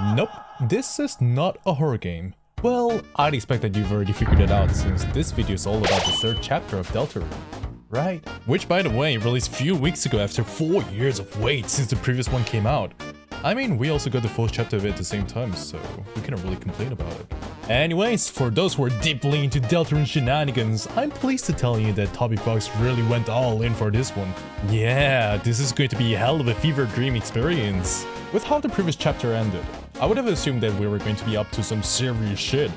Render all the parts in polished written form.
Nope, this is not a horror game. Well, I'd expect that you've already figured it out since this video is all about the third chapter of Deltarune. Right? Which, by the way, released a few weeks ago after 4 years of wait since the previous one came out. I mean, we also got the fourth chapter of it at the same time, so we cannot really complain about it. Anyways, for those who are deeply into Deltarune shenanigans, I'm pleased to tell you that Toby Fox really went all in for this one. Yeah, this is going to be a hell of a fever dream experience. With how the previous chapter ended, I would have assumed that we were going to be up to some serious shit.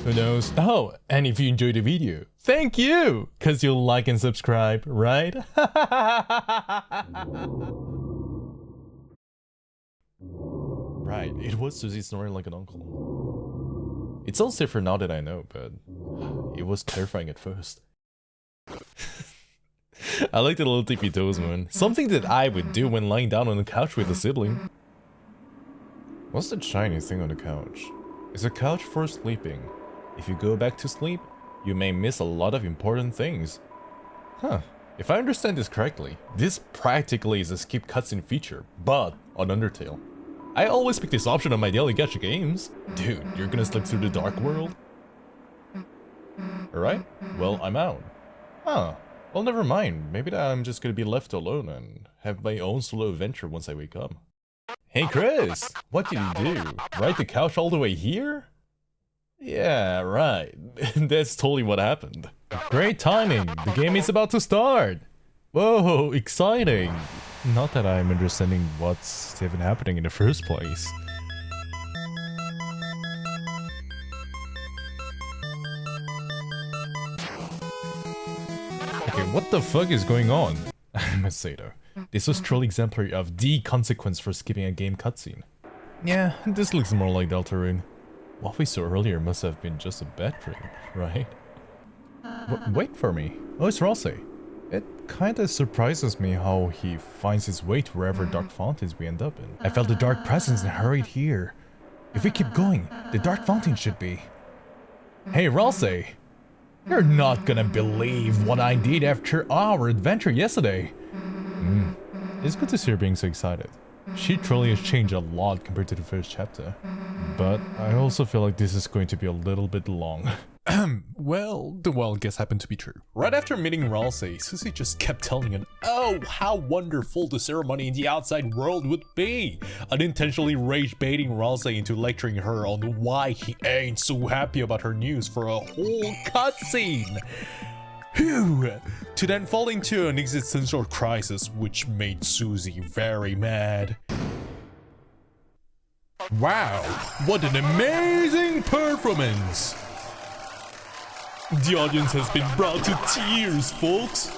Who knows? Oh, and if you enjoyed the video, thank you! Cause you'll like and subscribe, right? Right, it was Susie snoring like an uncle. It's all safer now that I know, but it was terrifying at first. I like the little tippy toes, man. Something that I would do when lying down on the couch with a sibling. What's the shiny thing on the couch? It's a couch for sleeping. If you go back to sleep, you may miss a lot of important things. Huh. If I understand this correctly, this practically is a skip cutscene feature, but on Undertale. I always pick this option on my daily gacha games. Dude, you're gonna slip through the dark world? Alright, well, I'm out. Huh. Well, never mind. Maybe I'm just gonna be left alone and have my own solo adventure once I wake up. Hey Chris! What did you do? Ride the couch all the way here? Yeah, right. That's totally what happened. Great timing! The game is about to start! Whoa, exciting! Not that I'm understanding what's even happening in the first place. Okay, what the fuck is going on? I must say though, this was truly exemplary of the consequence for skipping a game cutscene. Yeah, this looks more like Deltarune. What we saw earlier must have been just a bad dream, right? Wait for me. Oh, it's Ralsei. It kinda surprises me how he finds his way to wherever dark fountains we end up in. I felt the dark presence and hurried here. If we keep going, the dark fountain should be. Hey Ralsei! You're not gonna believe what I did after our adventure yesterday. It's good to see her being so excited. She truly has changed a lot compared to the first chapter. But I also feel like this is going to be a little bit long. Well, the wild guess happened to be true. Right after meeting Ralsei, Susie just kept telling him, oh, how wonderful the ceremony in the outside world would be, unintentionally rage-baiting Ralsei into lecturing her on why he ain't so happy about her news for a whole cutscene. Phew! To then fall into an existential crisis which made Susie very mad. Wow, what an amazing performance! The audience has been brought to tears, folks.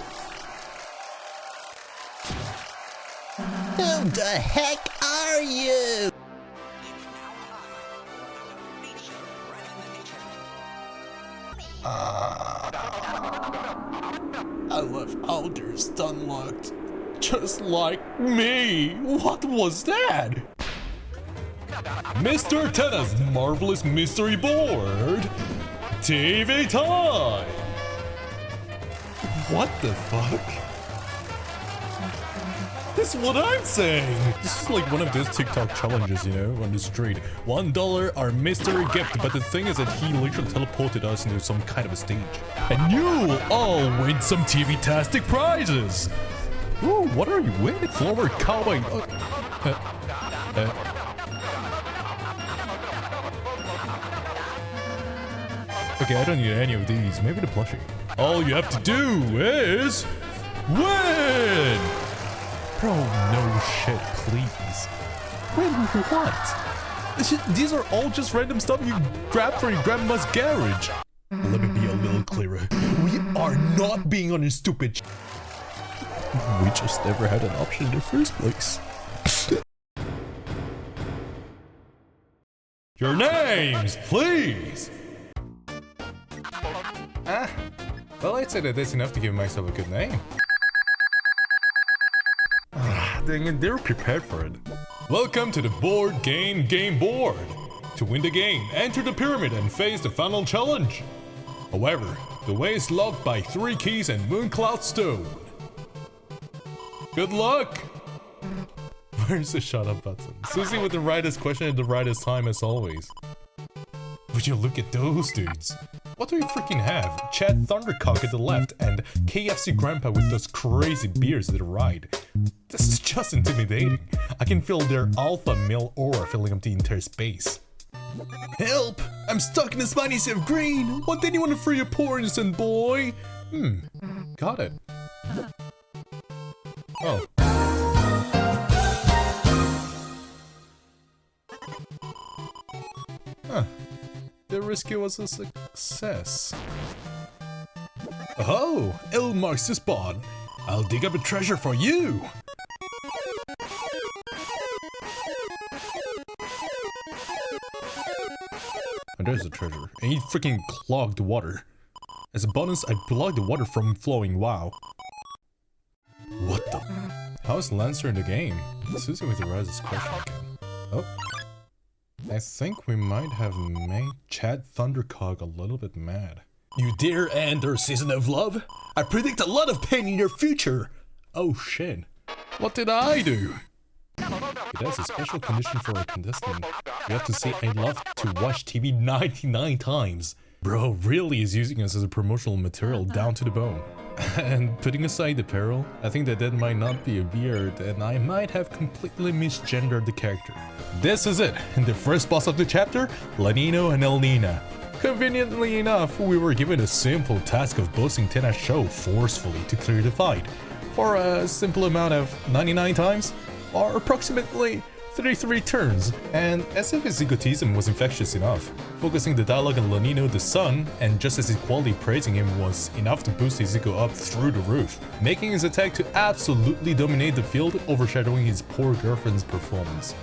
Who the heck are you? I left Alders unlocked. Just like me. What was that? Mr. Tenna's marvelous mystery board. TV time! What the fuck? That's what I'm saying! This is like one of those TikTok challenges, you know, on the street. $1 our mystery gift, but the thing is that he literally teleported us into some kind of a stage. And you'll all win some TV-tastic prizes! Ooh, what are you winning? Former cowboy... Okay, I don't need any of these. Maybe the plushie. All you have to do is... win! Bro, no shit, please. Win what? These are all just random stuff you grab from your grandma's garage. Let me be a little clearer. We are not being on your stupid We just never had an option in the first place. Your names, please! Well, I'd say that that's enough to give myself a good name. Dang it, they're prepared for it. Welcome to the board game board. To win the game, enter the pyramid and face the final challenge. However, the way is locked by 3 keys and Mooncloud Stone. Good luck! Where's the shut up button? Susie with the rightest question at the rightest time as always. Would you look at those dudes? What do we freaking have? Chad Thundercock at the left and KFC Grandpa with those crazy beards at the right. This is just intimidating. I can feel their alpha male aura filling up the entire space. Help! I'm stuck in this mighty sea of green! Want anyone to free a poor innocent boy? Got it. Oh. Huh. The rescue was a success. Oh, L marks the spot. I'll dig up a treasure for you. And there's a treasure. And he freaking clogged the water. As a bonus, I blocked the water from flowing. Wow. What the? How's Lancer in the game? Susie with the Rise's question again. Oh. I think we might have made Chad Thundercog a little bit mad. You dare end our season of love? I predict a lot of pain in your future! Oh shit. What did I do? It has a special condition for a contestant. You have to say I love to watch TV 99 times. Bro really is using us as a promotional material down to the bone. And putting aside the peril, I think that might not be a beard and I might have completely misgendered the character. This is it, the first boss of the chapter, Lanino and Elnina. Conveniently enough, we were given a simple task of boasting Tenna's show forcefully to clear the fight, for a simple amount of 99 times, or approximately 33 turns, and as if his egotism was infectious enough, focusing the dialogue on Lanino the son, and just as his quality praising him was enough to boost his ego up through the roof, making his attack to absolutely dominate the field, overshadowing his poor girlfriend's performance.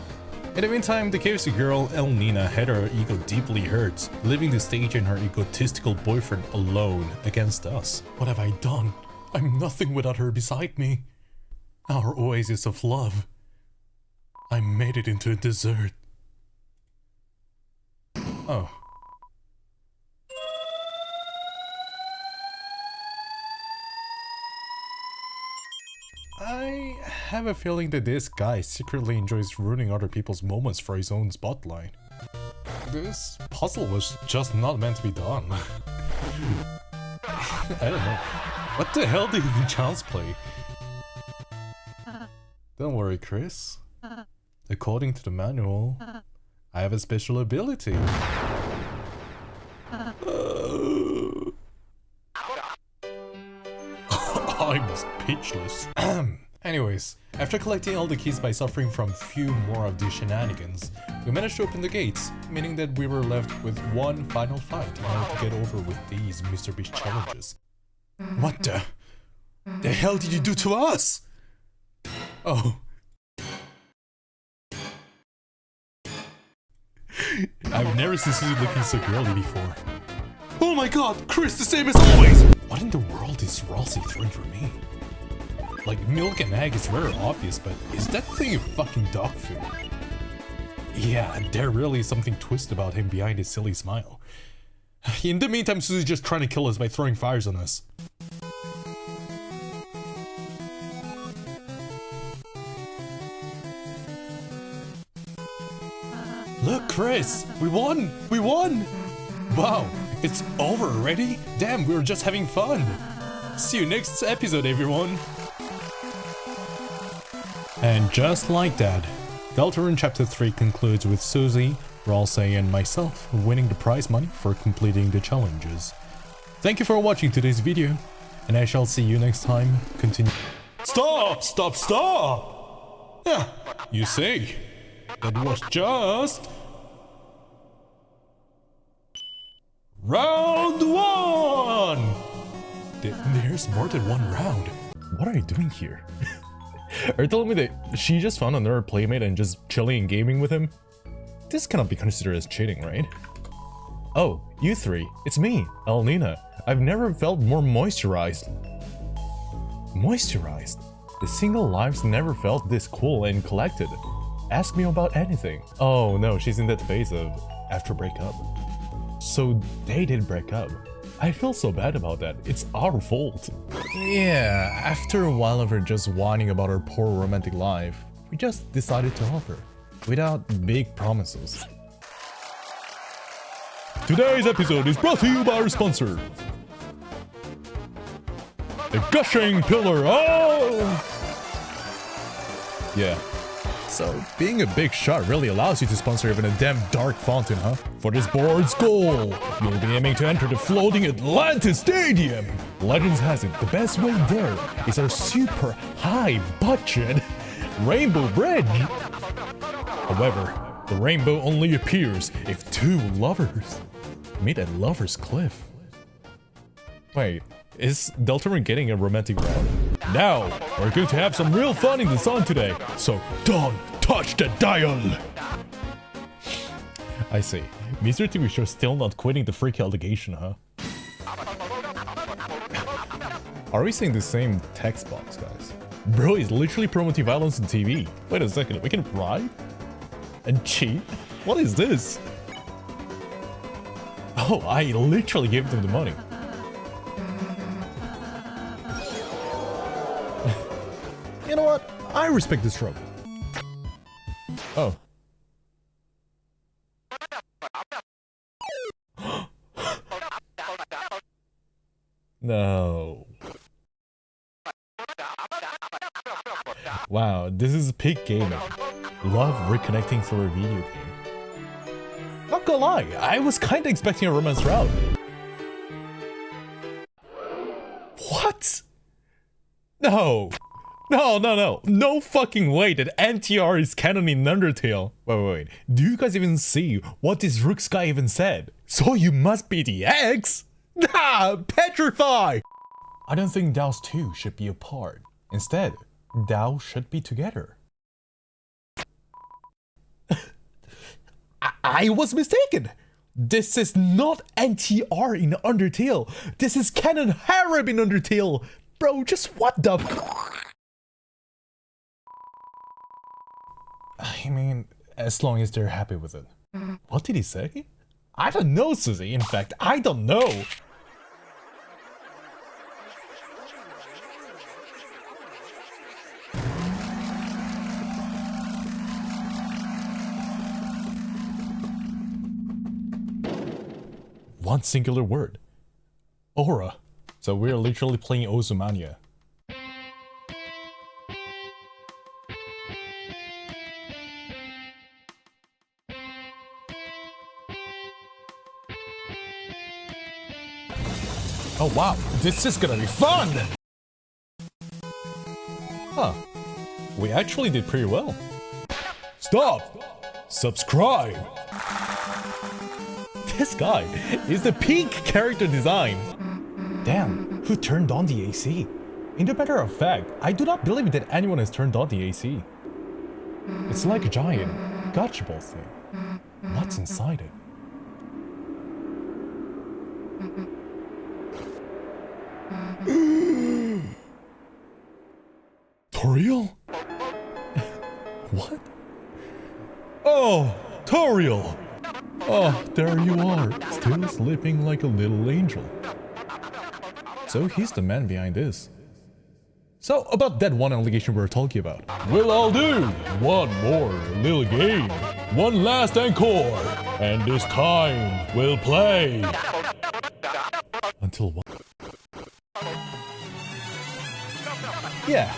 In the meantime, the KFC girl, Elnina, had her ego deeply hurt, leaving the stage and her egotistical boyfriend alone against us. What have I done? I'm nothing without her beside me. Our oasis of love. I made it into a desert. Oh. I have a feeling that this guy secretly enjoys ruining other people's moments for his own spotlight. This puzzle was just not meant to be done. I don't know. What the hell did the child's play? Don't worry, Chris. According to the manual, I have a special ability. I'm speechless. Anyways, after collecting all the keys by suffering from few more of these shenanigans, we managed to open the gates, meaning that we were left with one final fight in order to get over with these Mr. Beast challenges. What the hell did you do to us? Oh. I've never seen Susie looking so girly before. Oh my god, Chris, the same as always! What in the world is Ralsei throwing for me? Like, milk and egg is very obvious, but is that thing a fucking dog food? Yeah, there really is something twisted about him behind his silly smile. In the meantime, Susie's just trying to kill us by throwing fires on us. Look, Chris! We won! We won! Wow, it's over already? Damn, we were just having fun! See you next episode, everyone! And just like that, Deltarune Chapter 3 concludes with Susie, Ralsei, and myself winning the prize money for completing the challenges. Thank you for watching today's video, and I shall see you next time. Continue. Stop! Stop! Stop! Yeah, you see, that was just round 1! There's more than one round. What are you doing here? Are you telling me that she just found another playmate and just chilling and gaming with him? This cannot be considered as cheating, right? Oh, you three. It's me, Elnina. I've never felt more moisturized. Moisturized? The single lives never felt this cool and collected. Ask me about anything. Oh no, she's in that phase of after breakup. So they did break up. I feel so bad about that. It's our fault. Yeah, after a while of her just whining about her poor romantic life, we we just decided to offer, without big promises. Today's episode is brought to you by our sponsor, the Gushing Pillar. Oh! Yeah. So, being a big shot really allows you to sponsor even a damn dark fountain, huh? For this board's goal, you'll be aiming to enter the floating Atlantis Stadium. Legends has it, the best way there is our super high budget Rainbow Bridge. However, the rainbow only appears if two lovers meet at Lover's Cliff. Wait, is Deltarune getting a romantic round? Now, we're going to have some real fun in the song today, so don't touch the dial! I see. Mr. TV Show still not quitting the freak allegation, huh? Are we seeing the same text box, guys? Bro is literally promoting violence on TV. Wait a second, we can bribe? And cheat? What is this? Oh, I literally gave them the money. You know what? I respect this trouble. Oh. No. Wow, this is peak gaming. Love reconnecting through a video game. Not gonna lie, I was kinda expecting a romance route. What? No. No fucking way that NTR is canon in Undertale. Wait. Do you guys even see what this Rooks guy even said? So you must be the ex? Nah, petrify! I don't think those two should be apart. Instead, thou should be together. I was mistaken! This is not NTR in Undertale. This is canon harem in Undertale. Bro, just what the I mean, as long as they're happy with it. What did he say? I don't know, Susie. In fact, I don't know. One singular word. Aura. So we're literally playing Ozumania. Oh wow, this is gonna be fun! Huh. We actually did pretty well. Stop! Subscribe! This guy is the peak character design. Damn, who turned on the AC? In the matter of fact, I do not believe that anyone has turned on the AC. It's like a giant gotcha ball thing. What's inside it? Toriel? What? Oh, Toriel! Oh, there you are, still sleeping like a little angel. So he's the man behind this. So, about that one allegation we were talking about. We'll all do one more little game. One last encore. And this time, we'll play. Until what? Yeah,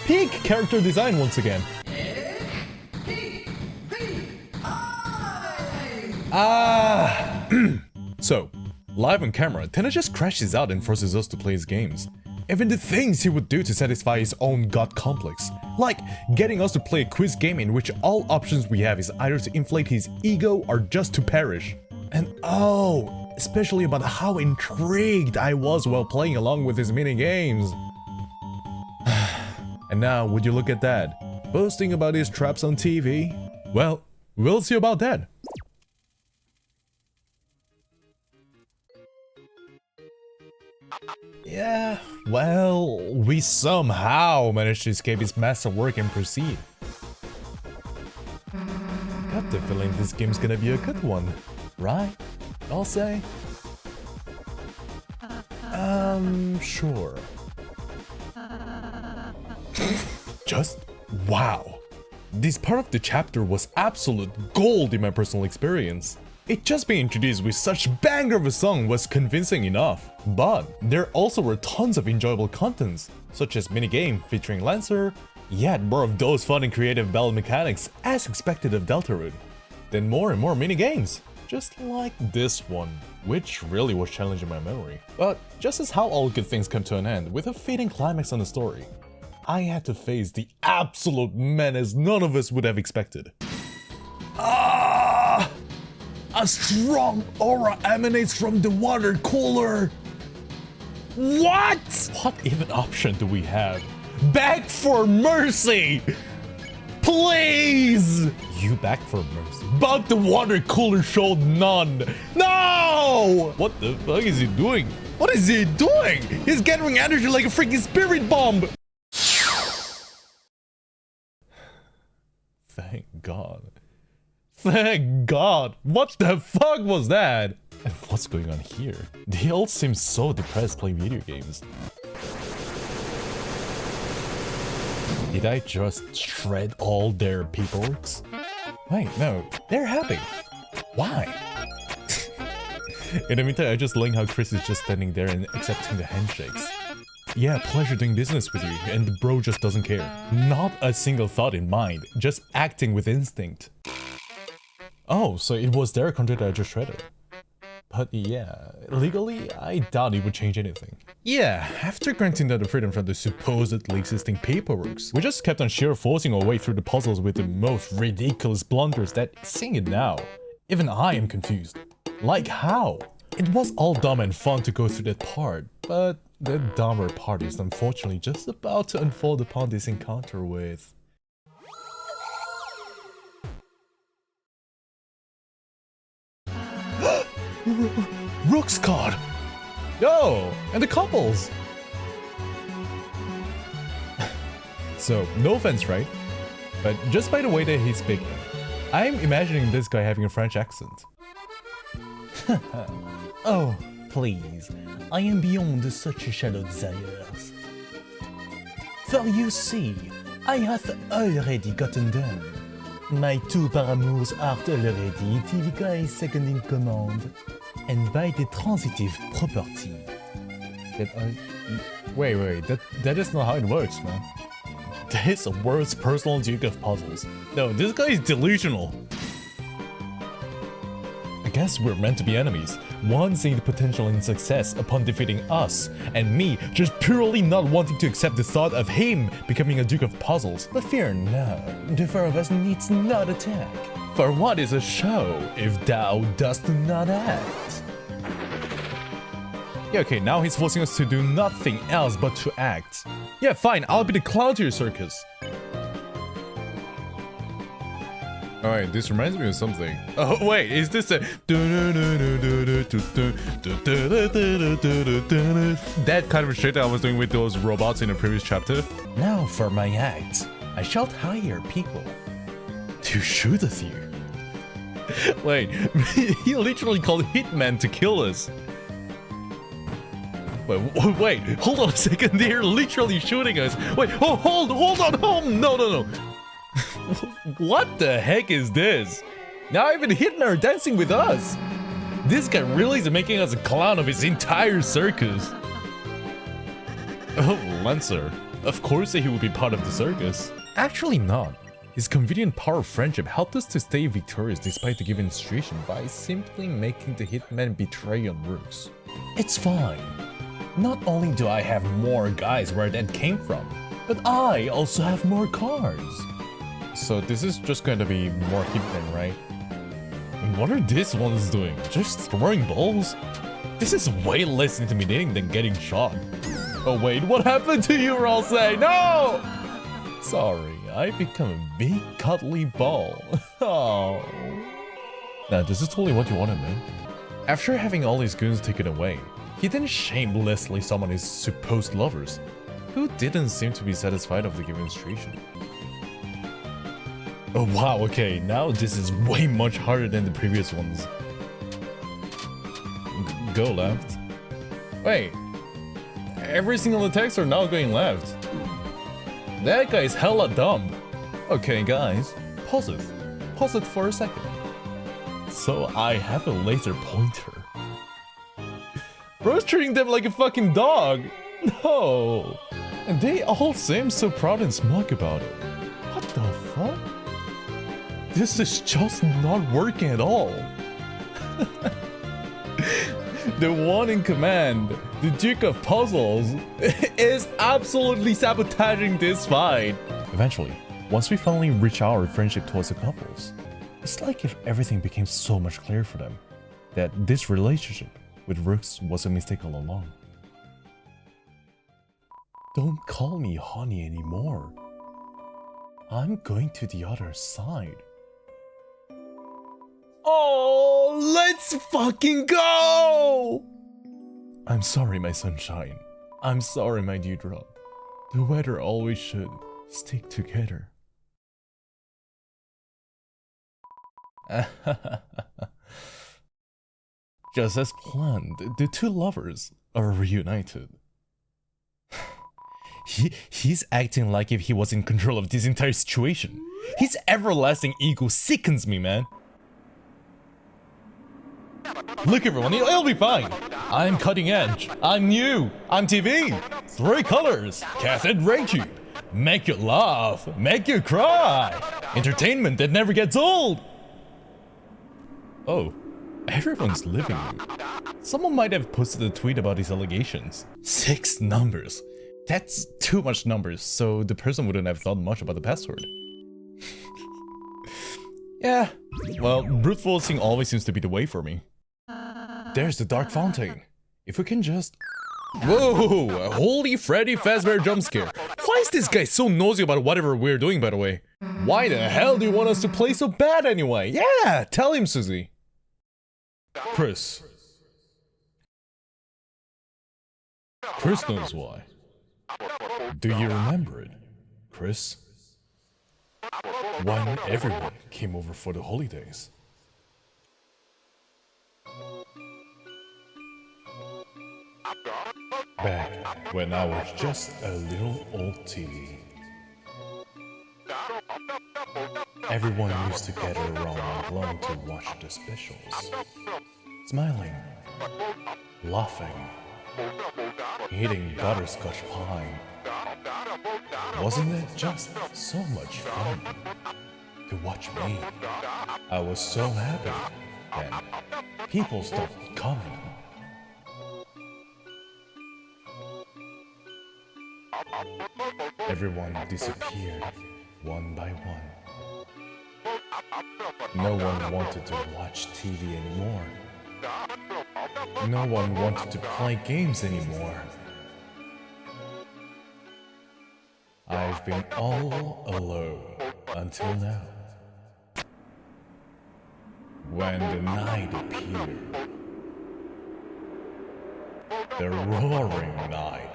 peak character design once again. So, live on camera, Tenna just crashes out and forces us to play his games. Even the things he would do to satisfy his own god complex. Like, getting us to play a quiz game in which all options we have is either to inflate his ego or just to perish. And oh, especially about how intrigued I was while playing along with his mini games. And now, would you look at that? Boasting about his traps on TV? Well, we'll see about that. Yeah, well, we somehow managed to escape his masterwork and proceed. Got the feeling this game's gonna be a good one, right? I'll say. Sure. Just wow. This part of the chapter was absolute gold in my personal experience. It just being introduced with such banger of a song was convincing enough. But there also were tons of enjoyable contents, such as minigame featuring Lancer, yet more of those fun and creative battle mechanics as expected of Deltarune. Then more and more minigames, just like this one, which really was challenging my memory. But just as how all good things come to an end with a fading climax on the story, I had to face the absolute menace none of us would have expected. Ah! A strong aura emanates from the water cooler! What? What even option do we have? Beg for mercy! Please! You beg for mercy, but the water cooler showed none. No! What the fuck is he doing? What is he doing? He's gathering energy like a freaking spirit bomb! Thank God. Thank God. What the fuck was that? And what's going on here? They all seem so depressed playing video games. Did I just shred all their paperwork? Wait, no, they're happy. Why? In the meantime, I just like how Chris is just standing there and accepting the handshakes. Yeah, pleasure doing business with you, and the bro just doesn't care. Not a single thought in mind, just acting with instinct. Oh, so it was their contract that I just shredded. But yeah, legally, I doubt it would change anything. Yeah, after granting them the freedom from the supposedly existing paperwork, we just kept on sheer forcing our way through the puzzles with the most ridiculous blunders that, seeing it now, even I am confused. Like how? It was all dumb and fun to go through that part, but the dumber part is unfortunately just about to unfold upon this encounter with... Rooks card! Yo! And the couples! So, no offense, right? But just by the way that he's speaking, I'm imagining this guy having a French accent. Oh, please, I am beyond such shallow desires. For you see, I have already gotten them. My two paramours are already TVK second in command, and by the transitive property. Wait, that is not how it works, man. That is the world's personal duke of puzzles. No, this guy is delusional. I guess we're meant to be enemies. One seeing the potential in success upon defeating us, and me just purely not wanting to accept the thought of him becoming a duke of puzzles. But fear not, the four of us needs not attack. For what is a show if thou dost not act? Yeah, okay, now he's forcing us to do nothing else but to act. Yeah, fine, I'll be the clown to your circus. Alright, this reminds me of something. Oh wait, is this a... that kind of shit that I was doing with those robots in the previous chapter? Now for my act, I shall hire people to shoot at you. Wait, he literally called hitmen to kill us. Wait, hold on a second, they're literally shooting us. Wait, oh, hold on, no. What the heck is this? Now even hitmen are dancing with us. This guy really is making us a clown of his entire circus. Oh, Lancer. Of course he would be part of the circus. Actually not. His convenient power of friendship helped us to stay victorious despite the given situation by simply making the hitman betray on Rooks. It's fine. Not only do I have more guys where that came from, but I also have more cards. So this is just going to be more hitmen, right? And what are these ones doing? Just throwing balls? This is way less intimidating than getting shot. Oh wait, what happened to you, Ralsei? No! Sorry, I become a big cuddly ball. Oh. Now, this is totally what you wanted, man. After having all his goons taken away, he then shamelessly summoned his supposed lovers, who didn't seem to be satisfied of the given situation. Oh wow, okay, now this is way much harder than the previous ones. Go left. Wait, every single attacks are now going left. That guy is hella dumb. Okay guys, pause it. Pause it for a second. So I have a laser pointer. Bro's treating them like a fucking dog. No. And they all seem so proud and smug about it. What the fuck? This is just not working at all. The one in command, the Duke of Puzzles, is absolutely sabotaging this fight. Eventually, once we finally reach our friendship towards the couples, it's like if everything became so much clearer for them, that this relationship with Rooks was a mistake all along. Don't call me honey anymore. I'm going to the other side. Oh, let's fucking go! I'm sorry, my sunshine. I'm sorry, my dewdrop. The weather always should stick together. Just as planned, the two lovers are reunited. He's acting like if he was in control of this entire situation. His everlasting ego sickens me, man. Look everyone, it'll be fine. I'm cutting edge. I'm new. I'm TV. 3 colors. Cassette ray tube. Make you laugh. Make you cry. Entertainment that never gets old. Oh, everyone's living room. Someone might have posted a tweet about these allegations. 6 numbers. That's too much numbers, so the person wouldn't have thought much about the password. Yeah, well, brute forcing always seems to be the way for me. There's the dark fountain. If we can just... Whoa! A holy Freddy Fazbear jump scare. Why is this guy so nosy about whatever we're doing, by the way? Why the hell do you want us to play so bad anyway? Yeah, tell him, Susie. Chris. Chris knows why. Do you remember it, Chris? When everyone came over for the holidays. Back when I was just a little old TV. Everyone used to gather around my lawn to watch the specials. Smiling, laughing, eating butterscotch pie. Wasn't it just so much fun to watch me? I was so happy that people stopped coming. Everyone disappeared one by one. No one wanted to watch TV anymore. No one wanted to play games anymore. I've been all alone until now. When the night appeared, the roaring night,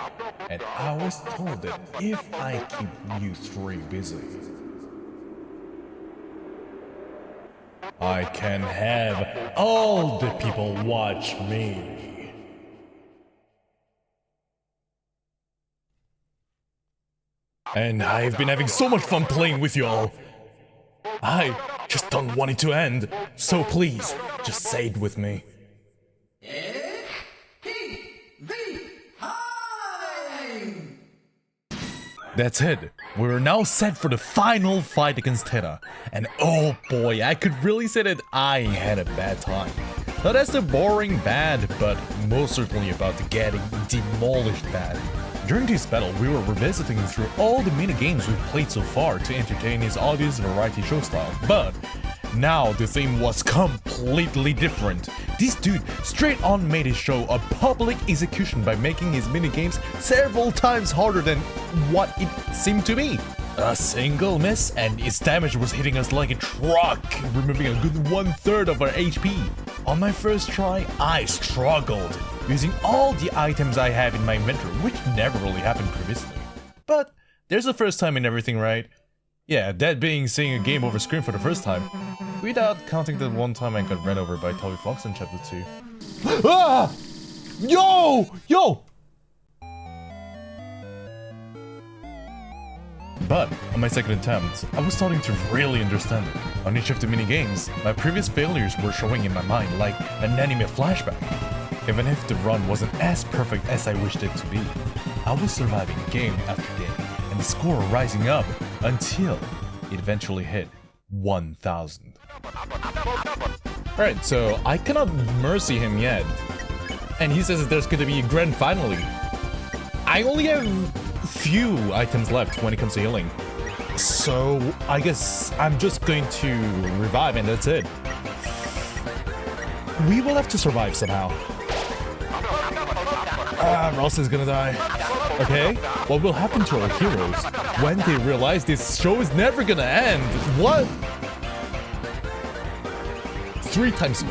and I was told that if I keep you 3 busy, I can have all the people watch me. And I've been having so much fun playing with you all. I just don't want it to end, so please, just say it with me. That's it. We're now set for the final fight against Tenna. And oh boy, I could really say that I had a bad time. Not as the boring bad, but most certainly about the getting demolished bad. During this battle, we were revisiting through all the mini games we've played so far to entertain his obvious variety show style. But now the theme was completely different. This dude straight on made his show a public execution by making his minigames several times harder than what it seemed to be. A single miss and its damage was hitting us like a truck, removing a good 1/3 of our HP. On my first try, I struggled, using all the items I have in my inventory, which never really happened previously. But there's a first time in everything, right? Yeah, that being seeing a game over screen for the first time, without counting the one time I got ran over by Toby Fox in Chapter 2. Ah! Yo! Yo! But on my second attempt, I was starting to really understand it. On each of the mini-games, my previous failures were showing in my mind like an anime flashback. Even if the run wasn't as perfect as I wished it to be, I was surviving game after game, and the score rising up until it eventually hit 1000. Alright, so I cannot mercy him yet. And he says that there's gonna be a grand finale. I only have few items left when it comes to healing. So I guess I'm just going to revive and that's it. We will have to survive somehow. Ralsei is gonna die. Okay, what will happen to our heroes when they realize this show is never gonna end? What? 3 times.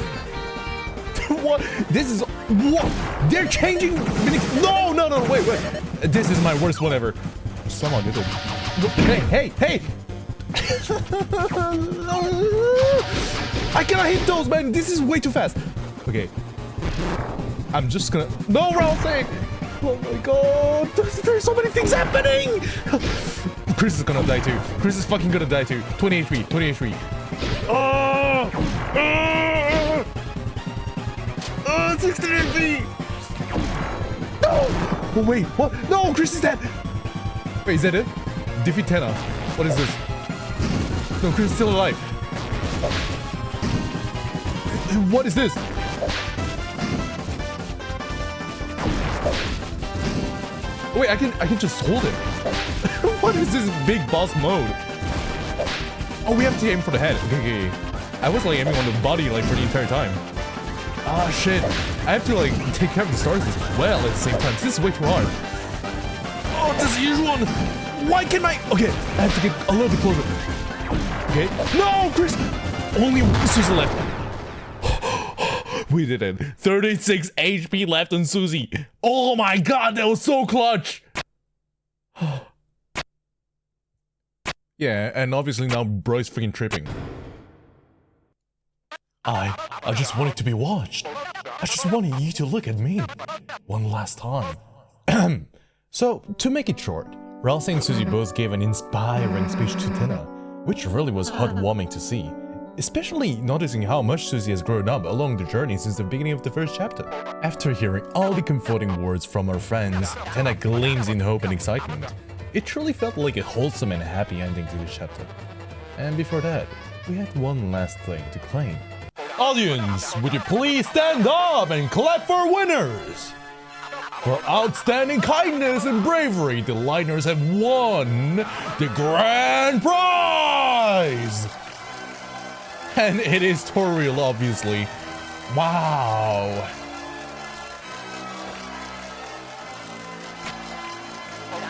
What? This is what? They're changing. No, wait. This is my worst one ever. Someone did it. Hey! I cannot hit those, man. This is way too fast. Okay. I'm just gonna. No, Ralsei! Oh my god! There's so many things happening! Chris is gonna die too. Chris is fucking gonna die too. 20 HP. Oh! 16 HP! No! Oh wait, what? No, Chris is dead! Wait, is that it? Defeat Tenna. What is this? No, Chris is still alive. What is this? Wait, I can just hold it. What is this big boss mode? Oh, we have to aim for the head. Okay. I was like aiming on the body like for the entire time. Ah, shit. I have to like take care of the stars as well at the same time. This is way too hard. Oh, this huge one. Why can't I? Okay, I have to get a little bit closer. Okay. No, Chris. Only Susie left. We did it. 36 HP left on Susie. Oh my god, that was so clutch. Yeah, and obviously now Bro's freaking tripping. I just wanted to be watched. I just wanted you to look at me one last time. So, to make it short, Ralsei and Susie both gave an inspiring speech to Tenna, which really was heartwarming to see. Especially noticing how much Susie has grown up along the journey since the beginning of the first chapter. After hearing all the comforting words from our friends, Tenna gleams in hope and excitement. It truly felt like a wholesome and happy ending to this chapter. And before that, we had one last thing to claim. Audience, would you please stand up and clap for winners? For outstanding kindness and bravery, the Liners have won the grand prize! And it is Toriel, obviously. Wow.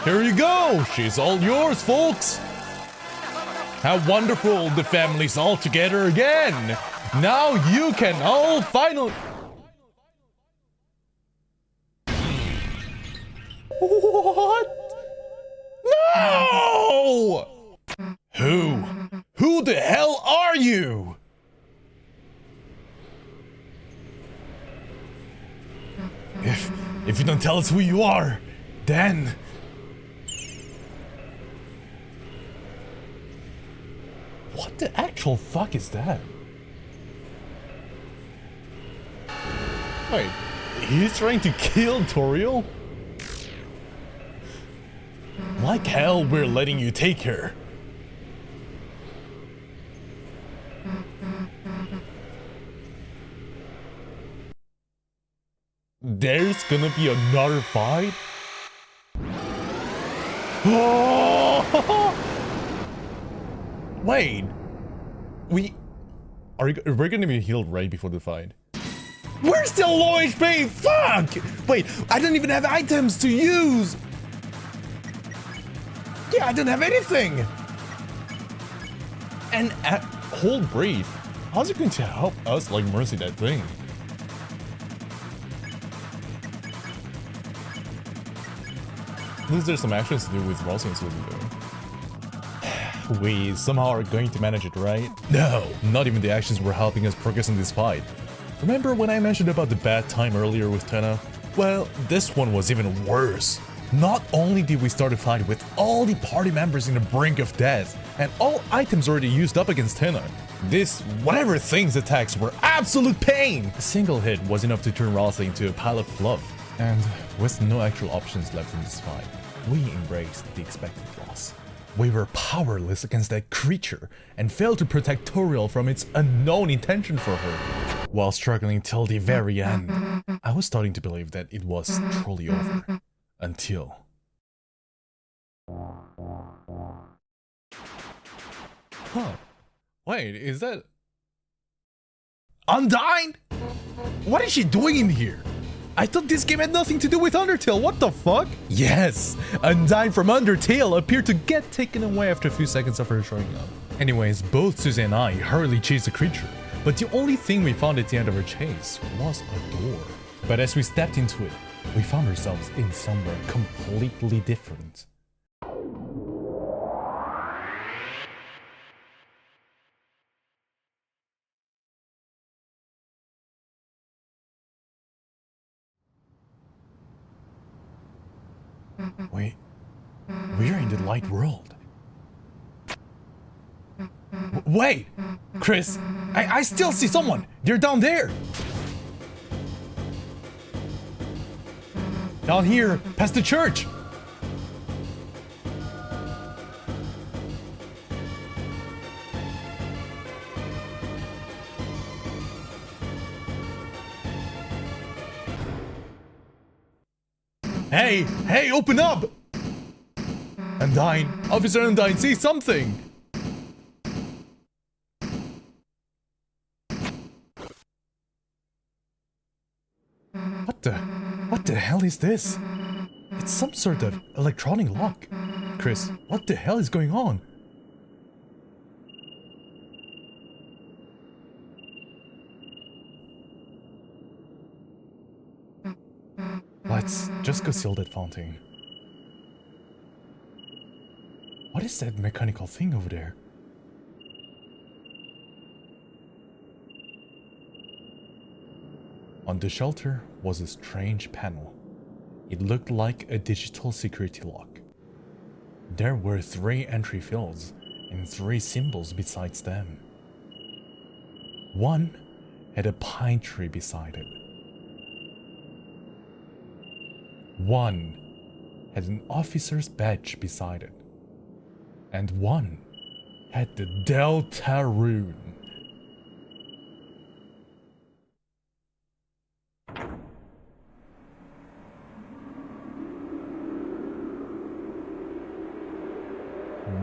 Here you go. She's all yours, folks. How wonderful the family's all together again. Now you can all finally... What? No! Who the hell are you? If you don't tell us who you are, then... What the actual fuck is that? Wait, he's trying to kill Toriel? Like hell, we're letting you take her. There's gonna be another fight? Oh! Wait, we're gonna be healed right before the fight. We're still low HP. Fuck! Wait, I don't even have items to use. Yeah, I don't have anything. And hold breath. How's it going to help us like mercy that thing? At least there's some actions to do with Ralsei and Susie though. We somehow are going to manage it, right? No, not even the actions were helping us progress in this fight. Remember when I mentioned about the bad time earlier with Tenna? Well, this one was even worse. Not only did we start a fight with all the party members in the brink of death, and all items already used up against Tenna, this whatever thing's attacks were absolute pain! A single hit was enough to turn Ralsei into a pile of fluff. And with no actual options left in this fight, we embraced the expected loss. We were powerless against that creature and failed to protect Toriel from its unknown intention for her. While struggling till the very end, I was starting to believe that it was truly over. Until... Huh. Wait, is that... Undyne? What is she doing in here? I thought this game had nothing to do with Undertale, what the fuck? Yes, Undyne from Undertale appeared to get taken away after a few seconds of her showing up. Anyways, both Susie and I hurriedly chased the creature, but the only thing we found at the end of our chase was a door. But as we stepped into it, we found ourselves in somewhere completely different. We're in the light world. Wait! Chris, I still see someone! They're down there! Down here, past the church! Hey, open up! Undyne, Officer Undyne, say something! What the hell is this? It's some sort of electronic lock. Chris, what the hell is going on? Let's just go seal that fountain. What is that mechanical thing over there? On the shelter was a strange panel. It looked like a digital security lock. There were 3 entry fields and 3 symbols besides them. One had a pine tree beside it. One had an officer's badge beside it. And one had the DELTARUNE.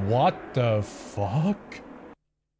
What the fuck?